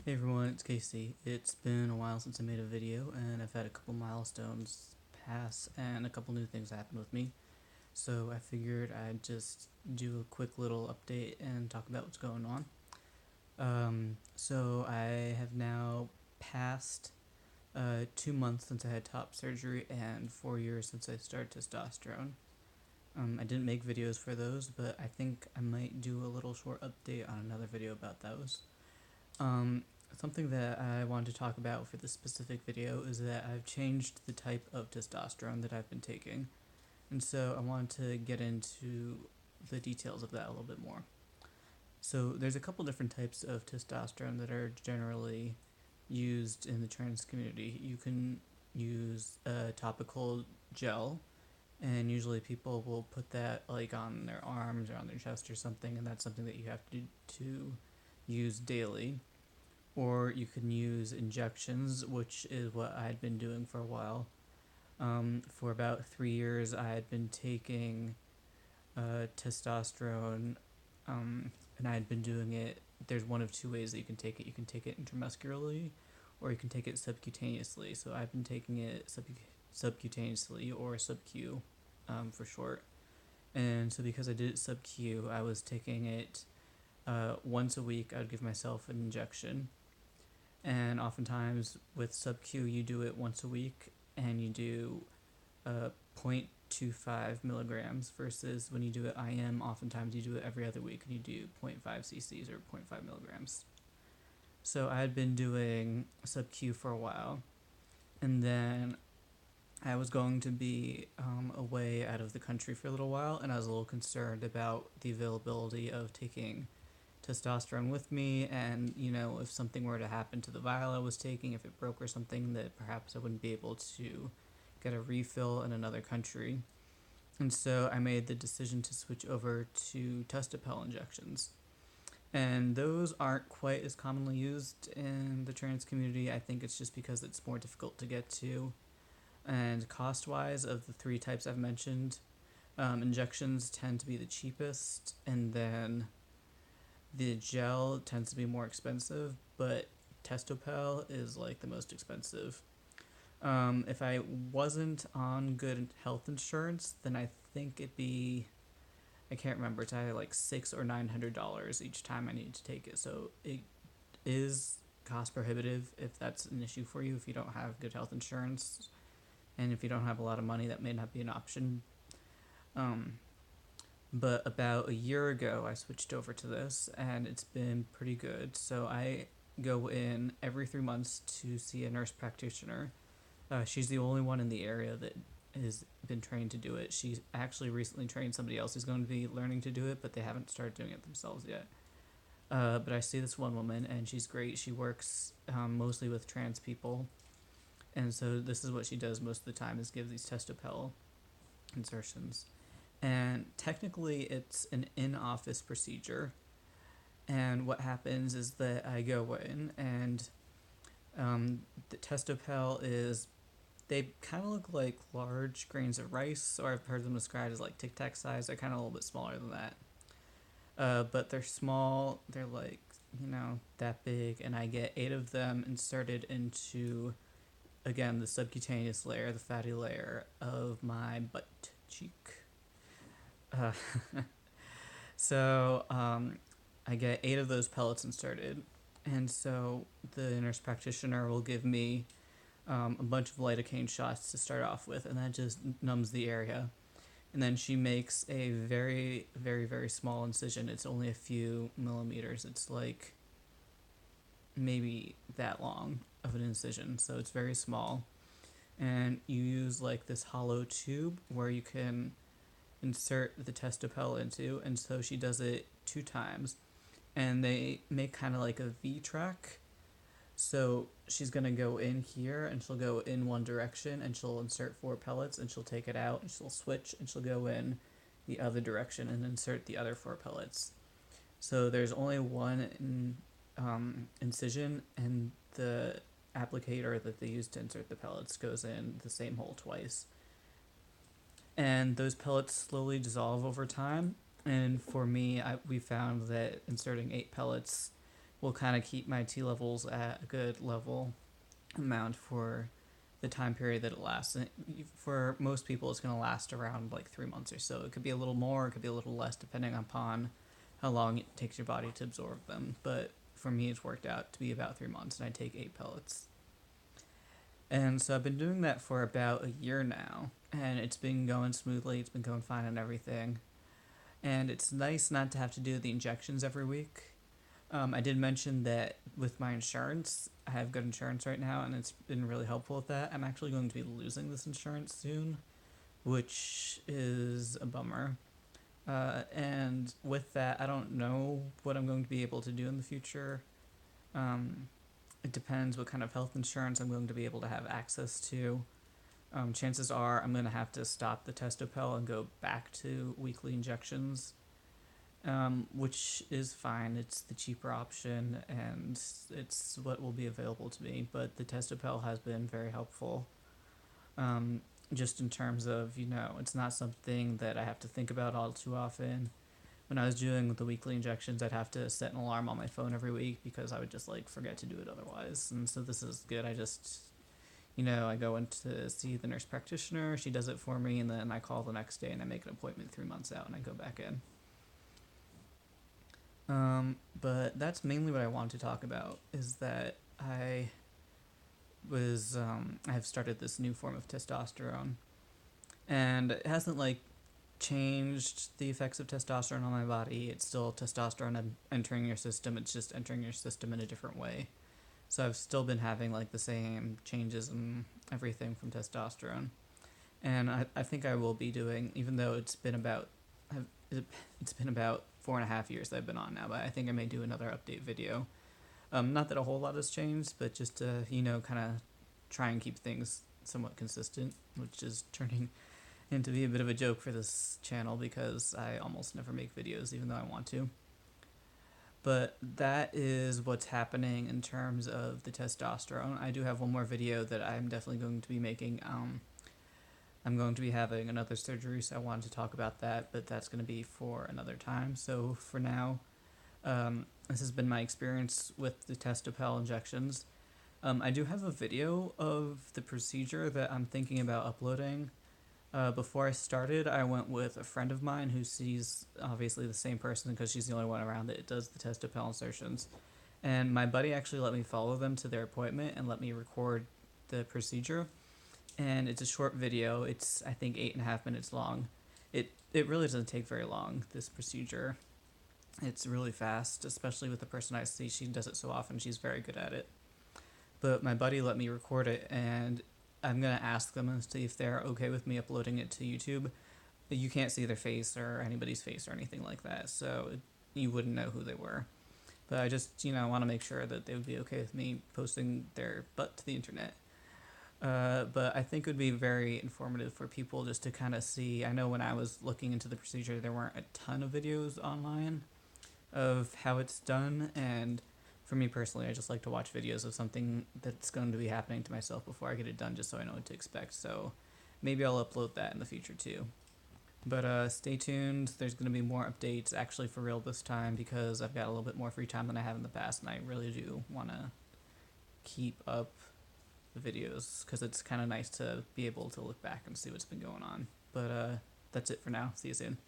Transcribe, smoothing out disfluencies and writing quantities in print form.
Hey everyone, it's Casey. It's been a while since I made a video, and I've had a couple milestones pass and a couple new things happen with me. So I figured I'd just do a quick little update and talk about what's going on. So I have now passed 2 months since I had top surgery and 4 years since I started testosterone. I didn't make videos for those, but I think I might do a little short update on another video about those. Um, Something that I wanted to talk about for this specific video is that I've changed the type of testosterone that I've been taking, and so I wanted to get into the details of that a little bit more. So there's a couple different types of testosterone that are generally used in the trans community. You can use a topical gel, and usually people will put that like on their arms or on their chest or something, and that's something that you have to use daily. Or you can use injections, which is what I had been doing for a while. For about 3 years, I had been taking testosterone, and I had been doing it. There's one of two ways that you can take it. You can take it intramuscularly, or you can take it subcutaneously. So I've been taking it subcutaneously, or subQ for short. And so because I did it subQ, I was taking it once a week. I would give myself an injection, and oftentimes with sub-Q you do it once a week and you do 0.25 milligrams versus when you do it IM, oftentimes you do it every other week and you do 0.5 cc's or 0.5 milligrams. So I had been doing sub-Q for a while, and then I was going to be away out of the country for a little while, and I was a little concerned about the availability of taking testosterone with me, and if something were to happen to the vial I was taking, if it broke or something, that perhaps I wouldn't be able to get a refill in another country. And so I made the decision to switch over to Testopel injections. And those aren't quite as commonly used in the trans community. I think it's just because it's more difficult to get to. And cost wise, of the three types I've mentioned, injections tend to be the cheapest, and then the gel tends to be more expensive, but Testopel is like the most expensive. If I wasn't on good health insurance, then I think it'd be, I can't remember, it's either like $600 or $900 each time I need to take it. So it is cost prohibitive if that's an issue for you. If you don't have good health insurance and if you don't have a lot of money, that may not be an option. But about a year ago, I switched over to this, and it's been pretty good. So I go in every 3 months to see a nurse practitioner. She's the only one in the area that has been trained to do it. She's actually recently trained somebody else who's going to be learning to do it, but they haven't started doing it themselves yet. But I see this one woman, and she's great. She works mostly with trans people, and so this is what she does most of the time: is give these Testopel insertions. And technically, it's an in-office procedure. And what happens is that I go in, and the Testopel is, they kind of look like large grains of rice, or I've heard them described as like Tic Tac size. They're kind of a little bit smaller than that. But they're small, they're like, that big, and I get 8 of them inserted into, again, the subcutaneous layer, the fatty layer of my butt cheek. Uh, so I get 8 of those pellets inserted, and so the nurse practitioner will give me a bunch of lidocaine shots to start off with, and that just numbs the area. And then she makes a very, very, very small incision. It's only a few millimeters. It's like maybe that long of an incision, so it's very small. And you use like this hollow tube where you can insert the Testopel into, and so she does it 2 times, and they make kind of like a V track. So she's gonna go in here, and she'll go in one direction, and she'll insert 4 pellets, and she'll take it out, and she'll switch, and she'll go in the other direction and insert the other 4 pellets. So there's only one incision, and the applicator that they use to insert the pellets goes in the same hole twice. And those pellets slowly dissolve over time. And for me, we found that inserting 8 pellets will kind of keep my T levels at a good level amount for the time period that it lasts. And for most people, it's going to last around like 3 months or so. It could be a little more, it could be a little less, depending upon how long it takes your body to absorb them. But for me, it's worked out to be about 3 months, and I take 8 pellets. And so I've been doing that for about a year now, and it's been going smoothly, it's been going fine and everything. And it's nice not to have to do the injections every week. I did mention that with my insurance, I have good insurance right now, and it's been really helpful with that. I'm actually going to be losing this insurance soon, which is a bummer. And with that, I don't know what I'm going to be able to do in the future. It depends what kind of health insurance I'm going to be able to have access to. Chances are I'm going to have to stop the Testopel and go back to weekly injections, which is fine. It's the cheaper option, and it's what will be available to me. But the Testopel has been very helpful, just in terms of, it's not something that I have to think about all too often. When I was doing the weekly injections, I'd have to set an alarm on my phone every week because I would just forget to do it otherwise. And so this is good. I just, I go in to see the nurse practitioner, she does it for me, and then I call the next day and I make an appointment 3 months out and I go back in. But that's mainly what I want to talk about, is that I have started this new form of testosterone, and it hasn't changed the effects of testosterone on my body. It's still testosterone entering your system. It's just entering your system in a different way. So I've still been having the same changes and everything from testosterone, and I think I will be doing, even though it's been about 4.5 years that I've been on now, but I think I may do another update video. Not that a whole lot has changed, but just to kind of try and keep things somewhat consistent, which is turning and to be a bit of a joke for this channel because I almost never make videos even though I want to. But that is what's happening in terms of the testosterone. I do have one more video that I'm definitely going to be making. I'm going to be having another surgery, so I wanted to talk about that, but that's going to be for another time. So for now, this has been my experience with the Testopel injections. I do have a video of the procedure that I'm thinking about uploading. Before I started, I went with a friend of mine who sees obviously the same person because she's the only one around that does the Testopel insertions. And my buddy actually let me follow them to their appointment and let me record the procedure. And it's a short video. It's, I think, 8.5 minutes long. It really doesn't take very long, this procedure. It's really fast, especially with the person I see. She does it so often. She's very good at it. But my buddy let me record it, and I'm going to ask them and see if they're okay with me uploading it to YouTube. You can't see their face or anybody's face or anything like that, so you wouldn't know who they were. But I just, want to make sure that they would be okay with me posting their butt to the internet. But I think it would be very informative for people just to kind of see. I know when I was looking into the procedure, there weren't a ton of videos online of how it's done, and for me personally, I just like to watch videos of something that's going to be happening to myself before I get it done, just so I know what to expect. So maybe I'll upload that in the future too. But stay tuned. There's going to be more updates, actually for real this time, because I've got a little bit more free time than I have in the past, and I really do want to keep up the videos because it's kind of nice to be able to look back and see what's been going on. But that's it for now. See you soon.